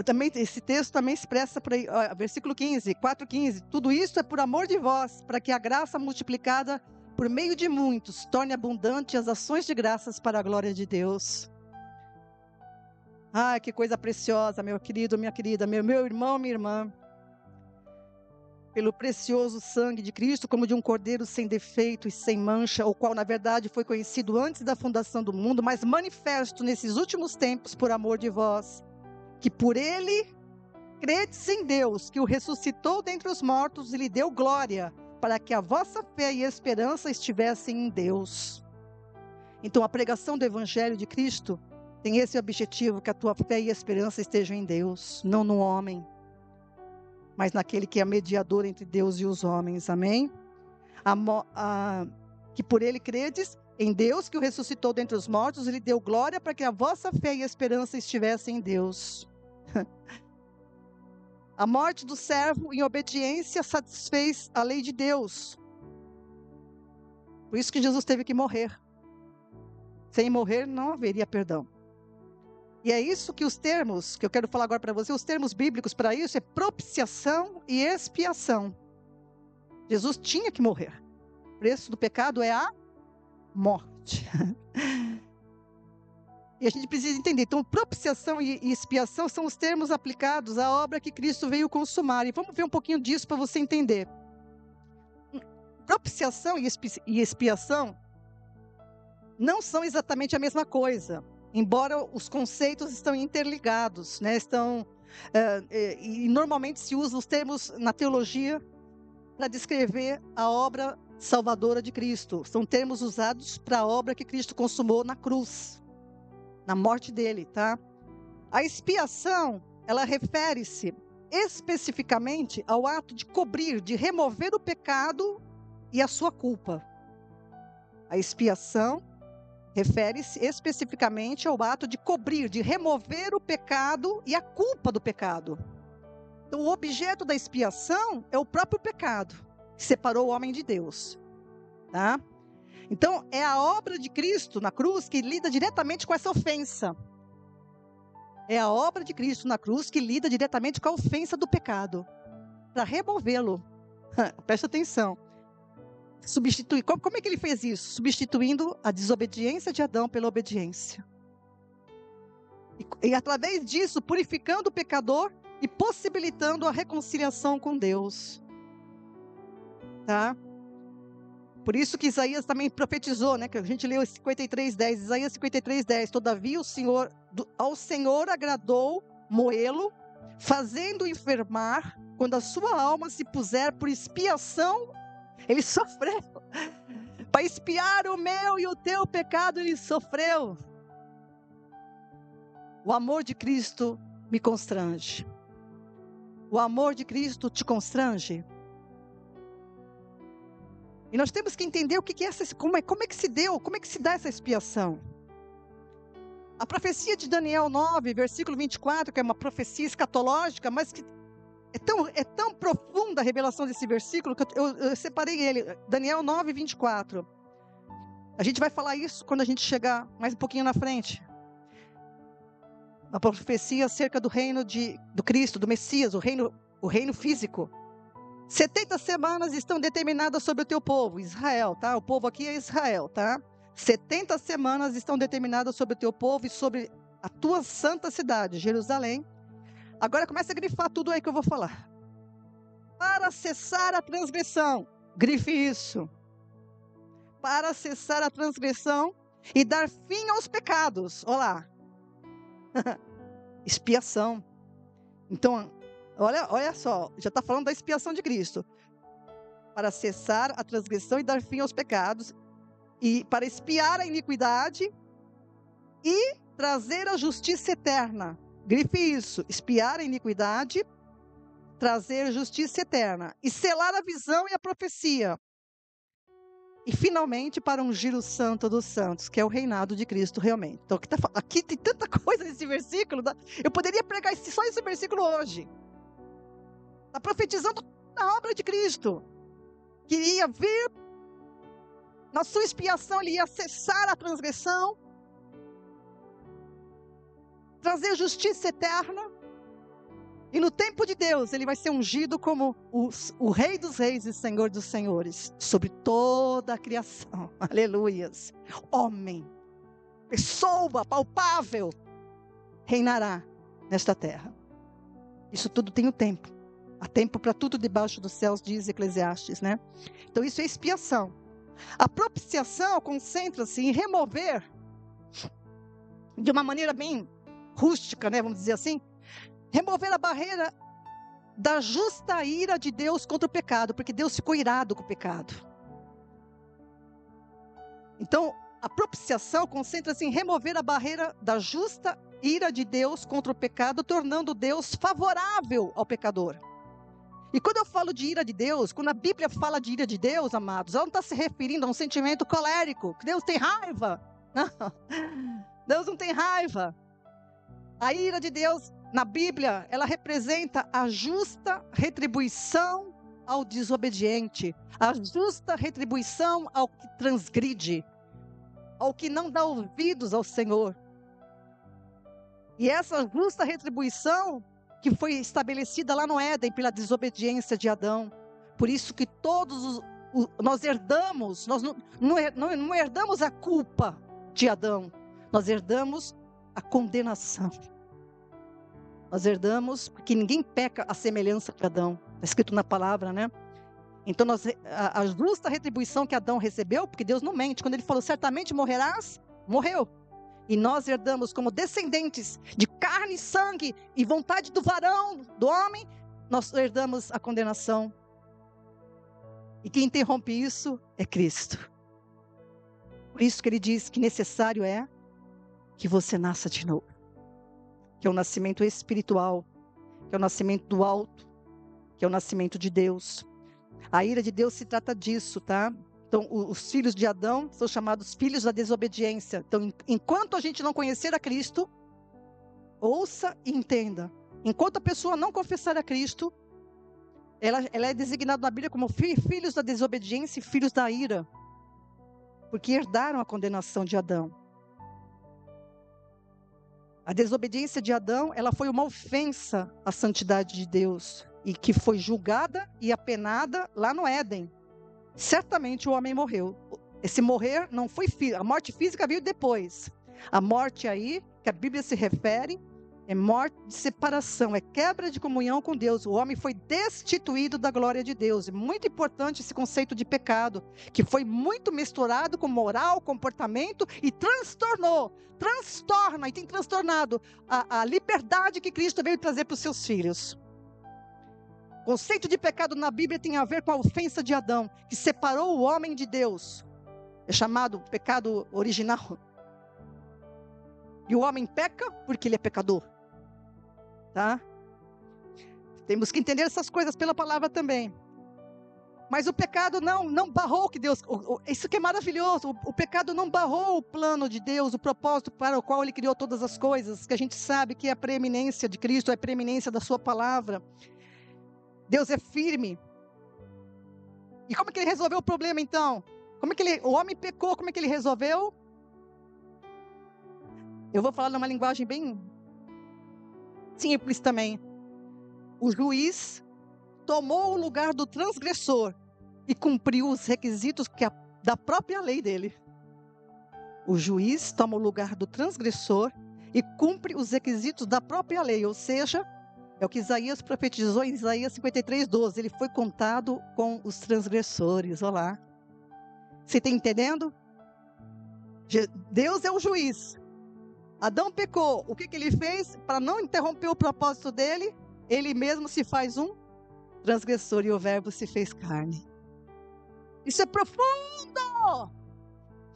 Também esse texto também expressa por aí, versículo 15, 4:15. Tudo isso é por amor de vós, para que a graça multiplicada por meio de muitos torne abundante as ações de graças para a glória de Deus. Ah, que coisa preciosa, meu querido, minha querida, meu irmão, minha irmã. Pelo precioso sangue de Cristo, como de um cordeiro sem defeito e sem mancha, o qual, na verdade, foi conhecido antes da fundação do mundo, mas manifesto nesses últimos tempos por amor de vós, que por ele credes em Deus, que o ressuscitou dentre os mortos e lhe deu glória, para que a vossa fé e esperança estivessem em Deus. Então, a pregação do Evangelho de Cristo tem esse objetivo, que a tua fé e esperança estejam em Deus, não no homem, mas naquele que é mediador entre Deus e os homens, amém? Que por ele credes em Deus, que o ressuscitou dentre os mortos e lhe deu glória, para que a vossa fé e esperança estivessem em Deus. A morte do servo em obediência satisfez a lei de Deus. Por isso que Jesus teve que morrer. Sem morrer não haveria perdão. E é isso que os termos, que eu quero falar agora para você, os termos bíblicos para isso é propiciação e expiação. Jesus tinha que morrer. O preço do pecado é a morte. E a gente precisa entender. Então, propiciação e expiação são os termos aplicados à obra que Cristo veio consumar. E vamos ver um pouquinho disso para você entender. Propiciação e expiação não são exatamente a mesma coisa, embora os conceitos estão interligados, né? E normalmente se usam os termos na teologia para descrever a obra salvadora de Cristo. São termos usados para a obra que Cristo consumou na cruz, na morte dele, tá? A expiação, ela refere-se especificamente ao ato de cobrir, de remover o pecado e a sua culpa. A expiação refere-se especificamente ao ato de cobrir, de remover o pecado e a culpa do pecado. Então, o objeto da expiação é o próprio pecado, que separou o homem de Deus. tá? Então, é a obra de Cristo na cruz que lida diretamente com essa ofensa. É a obra de Cristo na cruz que lida diretamente com a ofensa do pecado, para removê-lo. Presta atenção. Substituir. Como é que ele fez isso? Substituindo a desobediência de Adão pela obediência. E através disso, purificando o pecador e possibilitando a reconciliação com Deus. Tá? Por isso que Isaías também profetizou, né? Que a gente leu 53:10, Isaías 53:10. Todavia ao Senhor agradou moê-lo, fazendo enfermar, quando a sua alma se puser por expiação, ele sofreu. Para expiar o meu e o teu pecado, ele sofreu. O amor de Cristo me constrange. O amor de Cristo te constrange. E nós temos que entender o que é essa, como é que se deu, como é que se dá essa expiação. A profecia de Daniel 9, versículo 24, que é uma profecia escatológica, mas que é tão profunda a revelação desse versículo, que eu separei ele, Daniel 9, 24. A gente vai falar isso quando a gente chegar mais um pouquinho na frente. A profecia acerca do reino do Cristo, do Messias, o reino físico. 70 semanas estão determinadas sobre o teu povo, Israel, tá? O povo aqui é Israel, tá? 70 semanas estão determinadas sobre o teu povo e sobre a tua santa cidade, Jerusalém. Agora começa a grifar tudo aí que eu vou falar. Para cessar a transgressão, grife isso. Para cessar a transgressão e dar fim aos pecados. Olha lá. Expiação. Então, olha só, já está falando da expiação de Cristo. Para cessar a transgressão e dar fim aos pecados, e para expiar a iniquidade e trazer a justiça eterna. Grife isso, expiar a iniquidade, trazer justiça eterna, e selar a visão e a profecia. E finalmente para ungir o santo dos santos, que é o reinado de Cristo realmente. Então aqui tem tanta coisa nesse versículo, eu poderia pregar só esse versículo hoje. Está profetizando a obra de Cristo, que iria vir, na sua expiação ele ia cessar a transgressão, trazer justiça eterna, e no tempo de Deus ele vai ser ungido como o Rei dos Reis e Senhor dos Senhores, sobre toda a criação, aleluias. Homem, pessoa palpável, reinará nesta terra. Isso tudo tem o tempo. Há tempo para tudo debaixo dos céus, diz Eclesiastes, né? Então isso é expiação. A propiciação concentra-se em remover, de uma maneira bem rústica, né, vamos dizer assim, remover a barreira da justa ira de Deus contra o pecado, porque Deus ficou irado com o pecado. Então, a propiciação concentra-se em remover a barreira da justa ira de Deus contra o pecado, tornando Deus favorável ao pecador. E quando eu falo de ira de Deus, quando a Bíblia fala de ira de Deus, amados, ela não está se referindo a um sentimento colérico, que Deus tem raiva. Não, Deus não tem raiva. A ira de Deus, na Bíblia, ela representa a justa retribuição ao desobediente, a justa retribuição ao que transgride, ao que não dá ouvidos ao Senhor. E essa justa retribuição que foi estabelecida lá no Éden pela desobediência de Adão. Por isso que nós herdamos, nós não herdamos a culpa de Adão, nós herdamos a condenação. Nós herdamos, porque ninguém peca à semelhança de Adão. Está escrito na palavra, né? Então, a justa retribuição que Adão recebeu, porque Deus não mente, quando ele falou, certamente morrerás, morreu. E nós herdamos como descendentes de carne e sangue e vontade do varão, do homem, nós herdamos a condenação. E quem interrompe isso é Cristo. Por isso que ele diz que necessário é que você nasça de novo. Que é o nascimento espiritual, que é o nascimento do alto, que é o nascimento de Deus. A ira de Deus se trata disso, tá? Então, os filhos de Adão são chamados filhos da desobediência. Então, enquanto a gente não conhecer a Cristo, ouça e entenda. Enquanto a pessoa não confessar a Cristo, ela é designada na Bíblia como filhos da desobediência e filhos da ira. porque herdaram a condenação de Adão. A desobediência de Adão, ela foi uma ofensa à santidade de Deus, e que foi julgada e apenada lá no Éden. Certamente o homem morreu. Esse morrer não foi a morte física veio depois. A morte aí, que a Bíblia se refere, é morte de separação, é quebra de comunhão com Deus. O homem foi destituído da glória de Deus. É muito importante esse conceito de pecado, que foi muito misturado com moral, comportamento e transtorna e tem transtornado a liberdade que Cristo veio trazer para os seus filhos. O conceito de pecado na Bíblia tem a ver com a ofensa de Adão, que separou o homem de Deus. É chamado pecado original. E o homem peca porque ele é pecador. Tá? Temos que entender essas coisas pela palavra também. Mas o pecado não barrou que Deus... Isso que é maravilhoso. O pecado não barrou o plano de Deus, o propósito para o qual Ele criou todas as coisas, que a gente sabe que é a preeminência de Cristo, é a preeminência da sua palavra. Deus é firme. E como é que Ele resolveu o problema então? O homem pecou, como é que Ele resolveu? Eu vou falar numa linguagem bem simples também. O juiz tomou o lugar do transgressor e cumpriu os requisitos da própria lei dele. O juiz toma o lugar do transgressor e cumpre os requisitos da própria lei, ou seja, é o que Isaías profetizou em Isaías 53:12. Ele foi contado com os transgressores, olha lá. Você está entendendo? Deus é o juiz. Adão pecou. O que ele fez? Para não interromper o propósito dele, ele mesmo se faz um transgressor e o verbo se fez carne. Isso é profundo!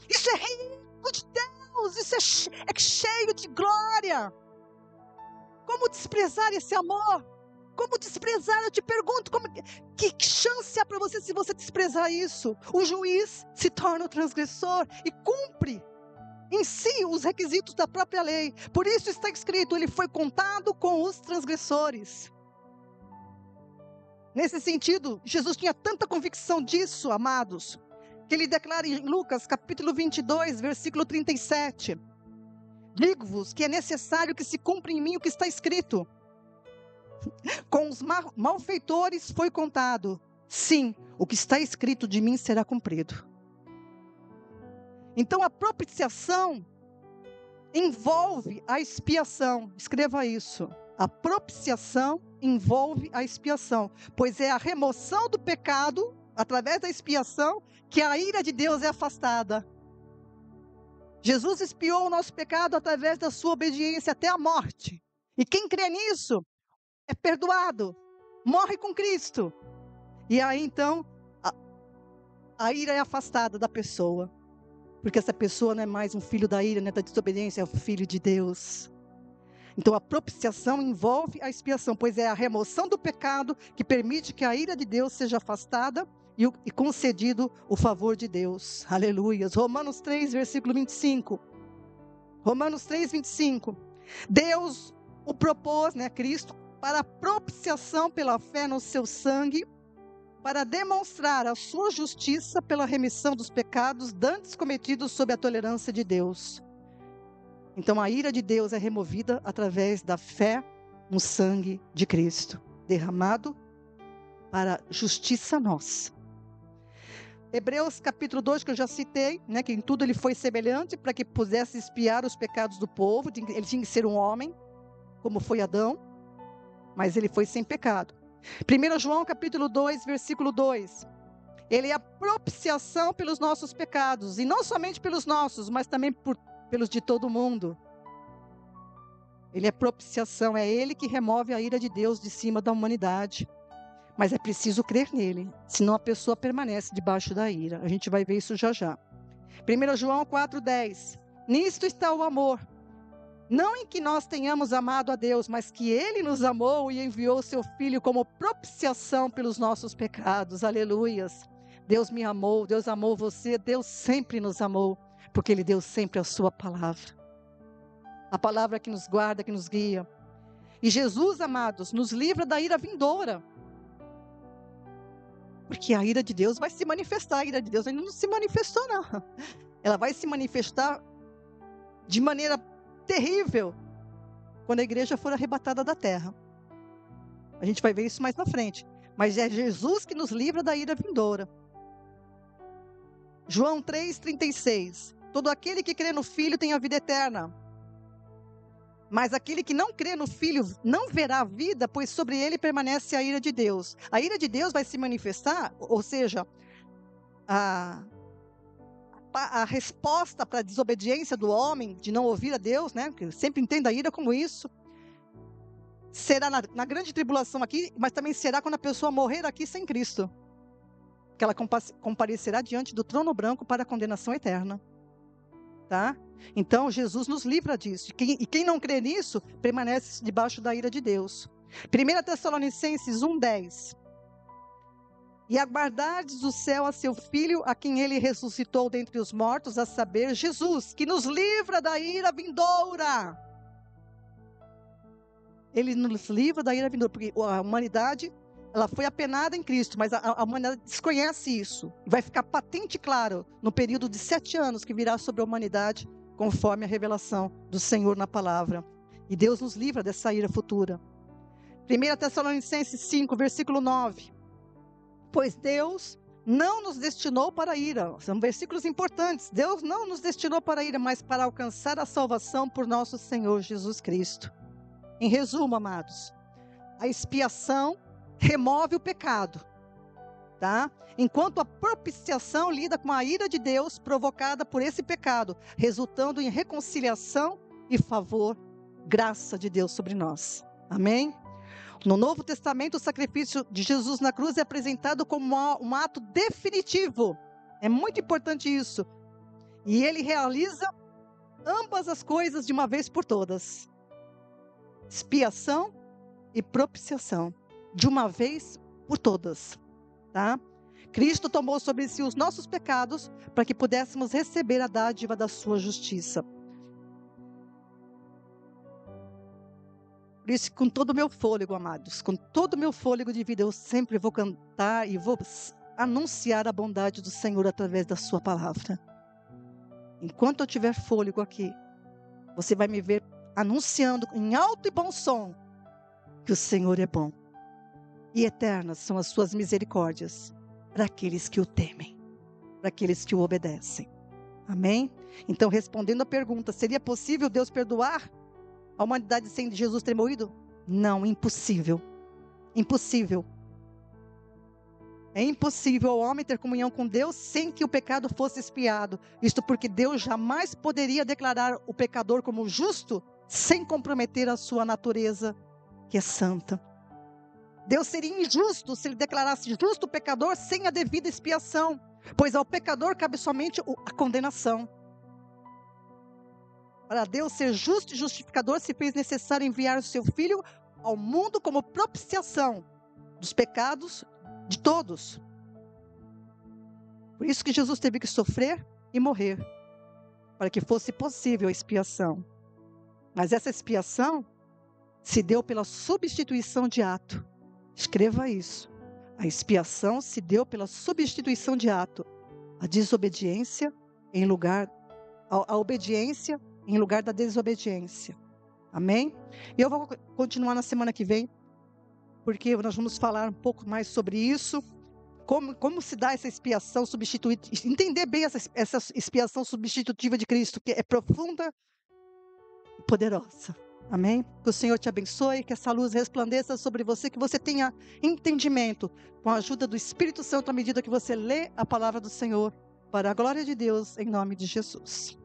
Isso é rico de Deus! Isso é cheio de glória! Como desprezar esse amor? Como desprezar? Eu te pergunto, que chance há para você se você desprezar isso? O juiz se torna o transgressor e cumpre em si os requisitos da própria lei. Por isso está escrito, ele foi contado com os transgressores. Nesse sentido, Jesus tinha tanta convicção disso, amados, que ele declara em Lucas capítulo 22, versículo 37. Digo-vos que é necessário que se cumpra em mim o que está escrito. Com os malfeitores foi contado. Sim, o que está escrito de mim será cumprido. Então a propiciação envolve a expiação. Escreva isso. A propiciação envolve a expiação, pois é a remoção do pecado, através da expiação, que a ira de Deus é afastada. Jesus expiou o nosso pecado através da sua obediência até a morte. E quem crê nisso é perdoado, morre com Cristo. E aí então, a ira é afastada da pessoa. Porque essa pessoa não é mais um filho da ira, né, da desobediência, é o filho de Deus. Então a propiciação envolve a expiação, pois é a remoção do pecado que permite que a ira de Deus seja afastada e concedido o favor de Deus. Aleluia. Romanos 3, versículo 25. Romanos 3, 25. Deus o propôs, né, Cristo, para a propiciação pela fé no seu sangue, para demonstrar a sua justiça pela remissão dos pecados dantes cometidos sob a tolerância de Deus. Então a ira de Deus é removida através da fé no sangue de Cristo, derramado para justiça nossa. Hebreus capítulo 2, que eu já citei, né, que em tudo ele foi semelhante para que pudesse expiar os pecados do povo. Ele tinha que ser um homem, como foi Adão, mas ele foi sem pecado. 1 João capítulo 2, versículo 2. Ele é a propiciação pelos nossos pecados, e não somente pelos nossos, mas também pelos de todo mundo. Ele é propiciação, é ele que remove a ira de Deus de cima da humanidade. Mas é preciso crer nele, senão a pessoa permanece debaixo da ira. A gente vai ver isso já já. 1 João 4,10. Nisto está o amor. Não em que nós tenhamos amado a Deus, mas que Ele nos amou e enviou o seu Filho como propiciação pelos nossos pecados. Aleluias. Deus me amou, Deus amou você, Deus sempre nos amou, porque Ele deu sempre a sua palavra. A palavra que nos guarda, que nos guia. E Jesus, amados, nos livra da ira vindoura. Porque a ira de Deus vai se manifestar. A ira de Deus ainda não se manifestou, não. ela vai se manifestar de maneira terrível quando a igreja for arrebatada da terra. A gente vai ver isso mais na frente. Mas é Jesus que nos livra da ira vindoura. João 3,36. Todo aquele que crê no Filho tem a vida eterna. Mas aquele que não crê no Filho não verá a vida, pois sobre ele permanece a ira de Deus. A ira de Deus vai se manifestar, ou seja, a resposta para a desobediência do homem, de não ouvir a Deus, né? Que eu sempre entendo a ira como isso, será na grande tribulação aqui, mas também será quando a pessoa morrer aqui sem Cristo, que ela comparecerá diante do trono branco para a condenação eterna, tá? Então Jesus nos livra disso, e quem não crê nisso, permanece debaixo da ira de Deus. 1 Tessalonicenses 1,10. E aguardardes do céu a seu Filho, a quem ele ressuscitou dentre os mortos, a saber, Jesus, que nos livra da ira vindoura. Ele nos livra da ira vindoura, porque a humanidade, ela foi apenada em Cristo, mas a humanidade desconhece isso. Vai ficar patente e claro no período de 7 anos que virá sobre a humanidade, conforme a revelação do Senhor na palavra. E Deus nos livra dessa ira futura. 1 Tessalonicenses 5, versículo 9. Pois Deus não nos destinou para a ira. São versículos importantes. Deus não nos destinou para a ira, mas para alcançar a salvação por nosso Senhor Jesus Cristo. Em resumo, amados, a expiação remove o pecado, tá? Enquanto a propiciação lida com a ira de Deus provocada por esse pecado, resultando em reconciliação e favor, graça de Deus sobre nós. Amém? No Novo Testamento, o sacrifício de Jesus na cruz é apresentado como um ato definitivo. É muito importante isso. E ele realiza ambas as coisas de uma vez por todas. Expiação e propiciação, de uma vez por todas, tá? Cristo tomou sobre si os nossos pecados para que pudéssemos receber a dádiva da sua justiça. Por isso, com todo o meu fôlego, amados, com todo o meu fôlego de vida, eu sempre vou cantar e vou anunciar a bondade do Senhor através da sua palavra. Enquanto eu tiver fôlego aqui, você vai me ver anunciando em alto e bom som que o Senhor é bom. E eternas são as suas misericórdias para aqueles que o temem, para aqueles que o obedecem. Amém? Então, respondendo a pergunta, seria possível Deus perdoar a humanidade sem Jesus ter morrido? Não, impossível. Impossível. É impossível ao homem ter comunhão com Deus sem que o pecado fosse expiado. Isto porque Deus jamais poderia declarar o pecador como justo sem comprometer a sua natureza, que é santa. Deus seria injusto se ele declarasse justo o pecador sem a devida expiação, pois ao pecador cabe somente a condenação. Para Deus ser justo e justificador, se fez necessário enviar o seu Filho ao mundo como propiciação dos pecados de todos. Por isso que Jesus teve que sofrer e morrer, para que fosse possível a expiação. Mas essa expiação se deu pela substituição de ato. Escreva isso. A expiação se deu pela substituição de ato. A desobediência em lugar... A obediência em lugar da desobediência. Amém? E eu vou continuar na semana que vem, porque nós vamos falar um pouco mais sobre isso, como se dá essa expiação substitutiva, entender bem essa expiação substitutiva de Cristo, que é profunda e poderosa. Amém? Que o Senhor te abençoe, que essa luz resplandeça sobre você, que você tenha entendimento com a ajuda do Espírito Santo à medida que você lê a palavra do Senhor, para a glória de Deus, em nome de Jesus.